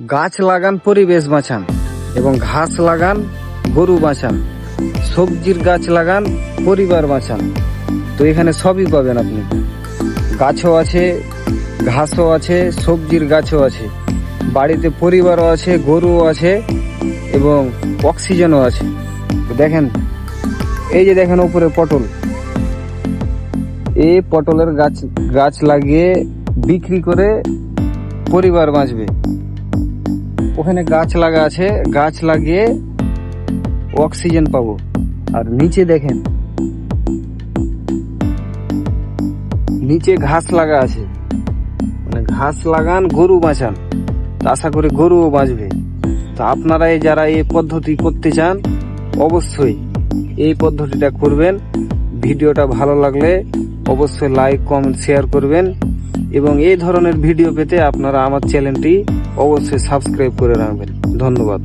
গাছ লাগান পরিবেশ বাঁচান এবং ঘাস লাগান গরু বাঁচান, সবজির গাছ লাগান পরিবার বাঁচান। তো এখানে সবই পাবেন আপনি, গাছও আছে, ঘাসও আছে, সবজির গাছও আছে, বাড়িতে পরিবারও আছে, গরুও আছে এবং অক্সিজেনও আছে। তো দেখেন, এই যে দেখেন উপরে পটল, এই পটলের গাছ লাগিয়ে বিক্রি করে পরিবার বাঁচবে। ওখানে গাছ লাগা আছে, গাছ লাগিয়ে অক্সিজেন পাবো। আর নিচে দেখেন, নিচে ঘাস লাগা আছে, মানে ঘাস লাগান গরু বাঁচান, আশা করি গরুও বাঁচবে। তো আপনারা যারা এই পদ্ধতি করতে চান অবশ্যই এই পদ্ধতিটা করবেন। ভিডিওটা ভালো লাগলে অবশ্যই লাইক, কমেন্ট, শেয়ার করবেন এবং এই ধরনের ভিডিও পেতে আপনারা আমার চ্যানেলটি অবশ্যই সাবস্ক্রাইব করে রাখবেন। ধন্যবাদ।